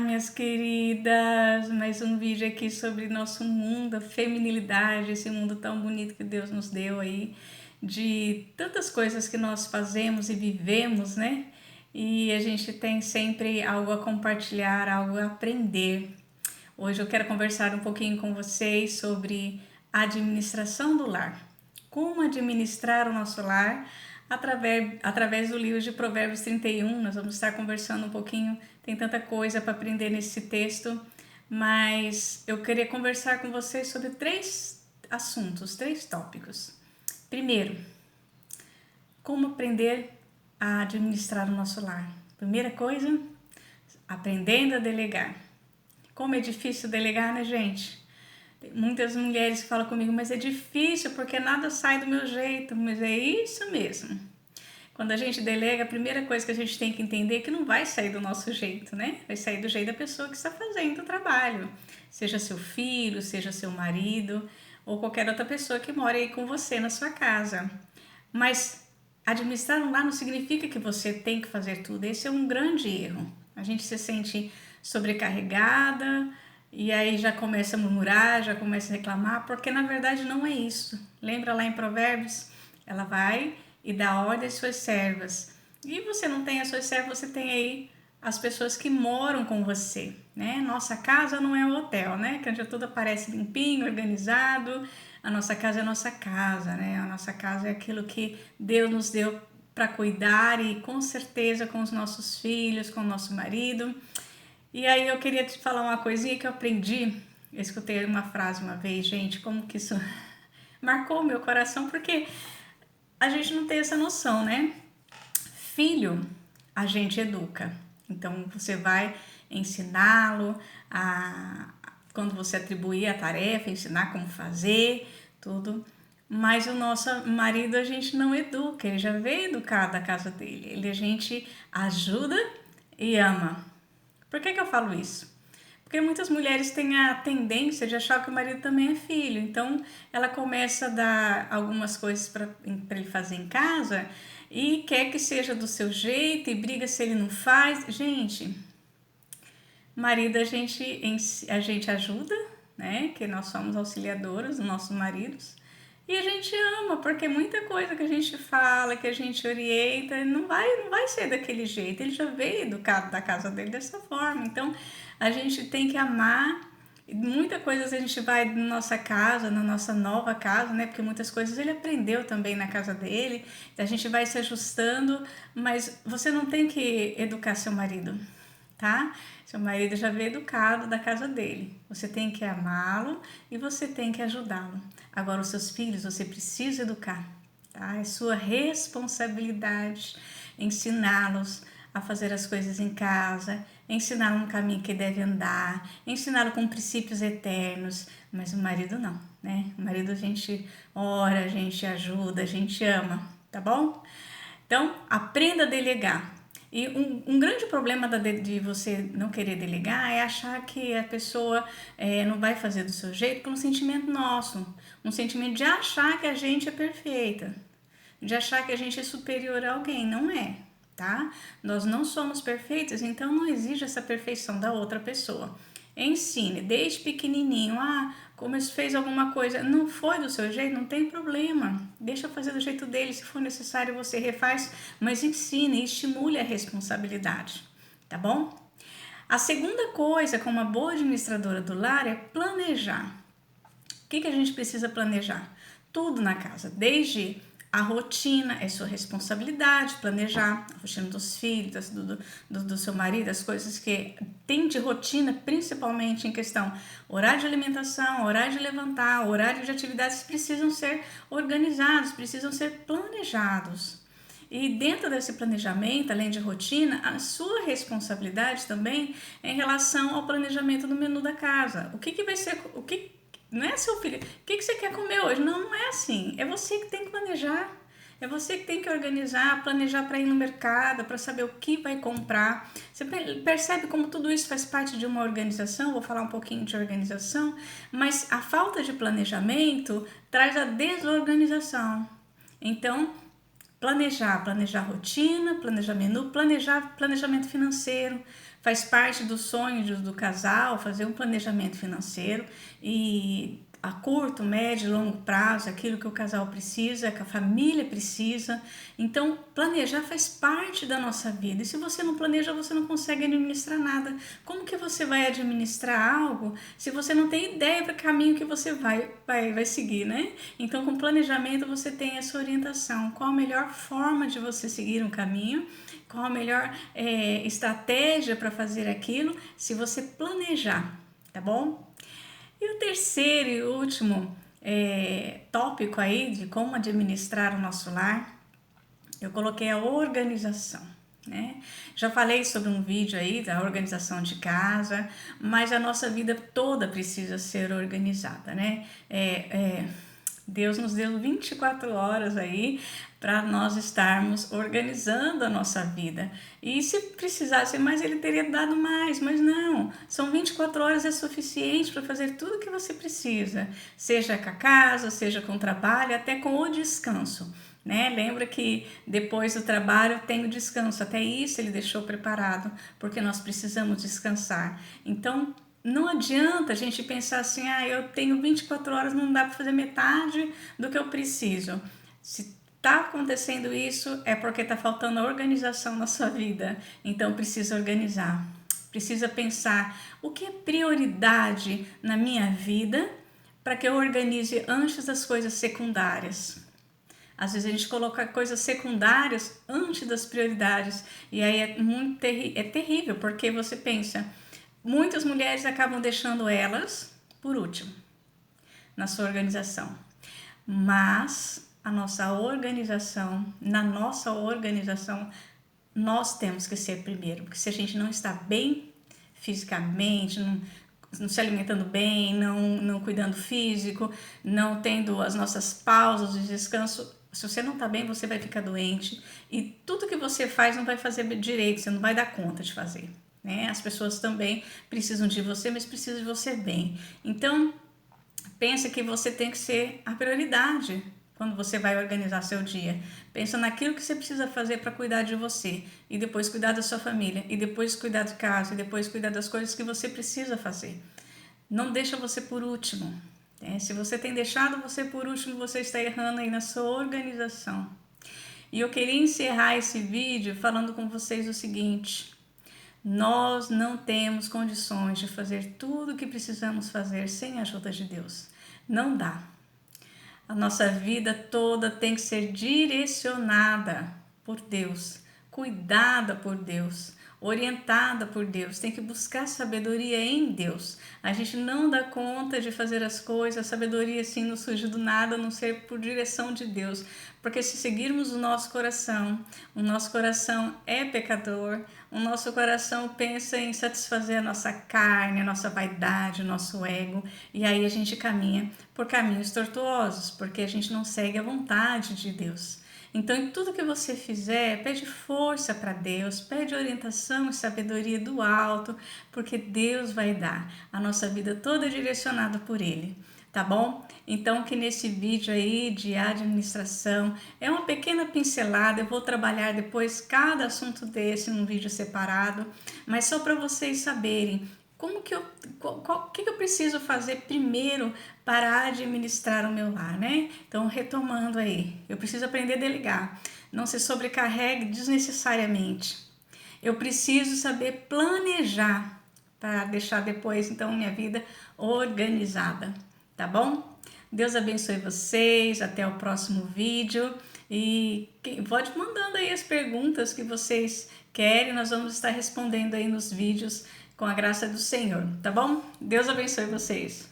minhas queridas! Mais um vídeo aqui sobre nosso mundo, a feminilidade, esse mundo tão bonito que Deus nos deu aí, de tantas coisas que nós fazemos e vivemos, né? E a gente tem sempre algo a compartilhar, algo a aprender. Hoje eu quero conversar um pouquinho com vocês sobre a administração do lar. Como administrar o nosso lar através do livro de Provérbios 31. Nós vamos estar conversando um pouquinho, tem tanta coisa para aprender nesse texto, mas eu queria conversar com vocês sobre 3 assuntos, 3 tópicos. Primeiro, como aprender a administrar o nosso lar. Primeira coisa, aprendendo a delegar. Como é difícil delegar, né, gente? Tem muitas mulheres que falam comigo, mas é difícil porque nada sai do meu jeito. Mas é isso mesmo. Quando a gente delega, a primeira coisa que a gente tem que entender é que não vai sair do nosso jeito, né? Vai sair do jeito da pessoa que está fazendo o trabalho. Seja seu filho, seja seu marido ou qualquer outra pessoa que mora aí com você na sua casa. Mas administrar um lar não significa que você tem que fazer tudo. Esse é um grande erro. A gente se sente sobrecarregada e aí já começa a murmurar, já começa a reclamar, porque na verdade não é isso. Lembra lá em Provérbios? Ela vai e dá ordem às suas servas. E você não tem as suas servas, você tem aí as pessoas que moram com você, né? Nossa casa não é um hotel, né? Que onde tudo aparece limpinho, organizado. A nossa casa é a nossa casa, né? A nossa casa é aquilo que Deus nos deu para cuidar e com certeza com os nossos filhos, com o nosso marido. E aí eu queria te falar uma coisinha que eu aprendi. Eu escutei uma frase uma vez, gente, como que isso marcou o meu coração, porque a gente não tem essa noção, né? Filho, a gente educa. Então você vai ensiná-lo quando você atribuir a tarefa, ensinar como fazer, tudo. Mas o nosso marido a gente não educa, ele já veio educado da casa dele. A gente ajuda e ama. Por que eu falo isso? Porque muitas mulheres têm a tendência de achar que o marido também é filho. Então, ela começa a dar algumas coisas para ele fazer em casa e quer que seja do seu jeito e briga se ele não faz. Gente, marido a gente ajuda, né? Que nós somos auxiliadoras dos nossos maridos. E a gente ama, porque muita coisa que a gente fala, que a gente orienta, não vai ser daquele jeito. Ele já veio educado da casa dele dessa forma. Então, a gente tem que amar. Muita coisa a gente vai na nossa casa, na nossa nova casa, né? Porque muitas coisas ele aprendeu também na casa dele. A gente vai se ajustando, mas você não tem que educar seu marido, tá? Seu marido já veio educado da casa dele. Você tem que amá-lo e você tem que ajudá-lo. Agora, os seus filhos, você precisa educar, tá? É sua responsabilidade ensiná-los a fazer as coisas em casa, ensiná-lo no caminho que deve andar, ensiná-lo com princípios eternos. Mas o marido não, né? O marido a gente ora, a gente ajuda, a gente ama, tá bom? Então, aprenda a delegar. E um grande problema de você não querer delegar é achar que a pessoa não vai fazer do seu jeito por um sentimento nosso. Um sentimento de achar que a gente é perfeita. De achar que a gente é superior a alguém. Não é, tá? Nós não somos perfeitas, então não exige essa perfeição da outra pessoa. Ensine, desde pequenininho, como se fez alguma coisa, não foi do seu jeito, não tem problema. Deixa fazer do jeito dele, se for necessário você refaz, mas ensine e estimule a responsabilidade, tá bom? A segunda coisa, como uma boa administradora do lar, é planejar. O que a gente precisa planejar? Tudo na casa, desde a rotina, é sua responsabilidade planejar a rotina dos filhos, do seu marido, as coisas que tem de rotina, principalmente em questão horário de alimentação, horário de levantar, horário de atividades, precisam ser organizados, precisam ser planejados. E dentro desse planejamento, além de rotina, a sua responsabilidade também é em relação ao planejamento do menu da casa. O que vai ser, não é seu filho, o que você quer comer hoje? Não é assim. É você que tem que planejar. É você que tem que organizar, planejar para ir no mercado, para saber o que vai comprar. Você percebe como tudo isso faz parte de uma organização? Vou falar um pouquinho de organização, mas a falta de planejamento traz a desorganização. Então, planejar rotina, planejar menu, planejamento financeiro. Faz parte do sonho do casal fazer um planejamento financeiro e a curto, médio e longo prazo, aquilo que o casal precisa, que a família precisa. Então, planejar faz parte da nossa vida. E se você não planeja, você não consegue administrar nada. Como que você vai administrar algo se você não tem ideia para o caminho que você vai seguir, né? Então, com planejamento, você tem essa orientação. Qual a melhor forma de você seguir um caminho? Qual a melhor estratégia para fazer aquilo? Se você planejar, tá bom? E o terceiro e último tópico aí de como administrar o nosso lar, eu coloquei a organização, né? Já falei sobre um vídeo aí da organização de casa, mas a nossa vida toda precisa ser organizada, né? Deus nos deu 24 horas aí para nós estarmos organizando a nossa vida. E se precisasse mais, ele teria dado mais, mas não. São 24 horas é suficiente para fazer tudo o que você precisa, seja com a casa, seja com o trabalho, até com o descanso. Né? Lembra que depois do trabalho tem o descanso, até isso ele deixou preparado, porque nós precisamos descansar. Então, não adianta a gente pensar assim, eu tenho 24 horas, não dá para fazer metade do que eu preciso. Se está acontecendo isso, é porque está faltando organização na sua vida. Então, precisa organizar. Precisa pensar o que é prioridade na minha vida para que eu organize antes das coisas secundárias. Às vezes a gente coloca coisas secundárias antes das prioridades. E aí é terrível, porque você pensa, muitas mulheres acabam deixando elas por último na sua organização. Mas na nossa organização, nós temos que ser primeiro. Porque se a gente não está bem fisicamente, não se alimentando bem, não cuidando físico, não tendo as nossas pausas de descanso, se você não está bem, você vai ficar doente e tudo que você faz não vai fazer direito, você não vai dar conta de fazer, né? As pessoas também precisam de você, mas precisam de você bem. Então, pensa que você tem que ser a prioridade quando você vai organizar seu dia. Pensa naquilo que você precisa fazer para cuidar de você e depois cuidar da sua família e depois cuidar de casa e depois cuidar das coisas que você precisa fazer. Não deixa você por último. Se você tem deixado você por último, você está errando aí na sua organização. E eu queria encerrar esse vídeo falando com vocês o seguinte: nós não temos condições de fazer tudo o que precisamos fazer sem a ajuda de Deus. Não dá. A nossa vida toda tem que ser direcionada por Deus, cuidada por Deus, orientada por Deus, tem que buscar sabedoria em Deus. A gente não dá conta de fazer as coisas, a sabedoria assim não surge do nada, a não ser por direção de Deus. Porque se seguirmos o nosso coração é pecador, o nosso coração pensa em satisfazer a nossa carne, a nossa vaidade, o nosso ego, e aí a gente caminha por caminhos tortuosos, porque a gente não segue a vontade de Deus. Então, em tudo que você fizer, pede força para Deus, pede orientação e sabedoria do alto, porque Deus vai dar. A nossa vida toda é direcionada por Ele, tá bom? Então, que nesse vídeo aí de administração, é uma pequena pincelada, eu vou trabalhar depois cada assunto desse num vídeo separado, mas só para vocês saberem o que eu preciso fazer primeiro para administrar o meu lar, né? Então, retomando aí, eu preciso aprender a delegar, não se sobrecarregue desnecessariamente. Eu preciso saber planejar para deixar depois, então, minha vida organizada, tá bom? Deus abençoe vocês, até o próximo vídeo e pode mandando aí as perguntas que vocês querem, nós vamos estar respondendo aí nos vídeos com a graça do Senhor, tá bom? Deus abençoe vocês.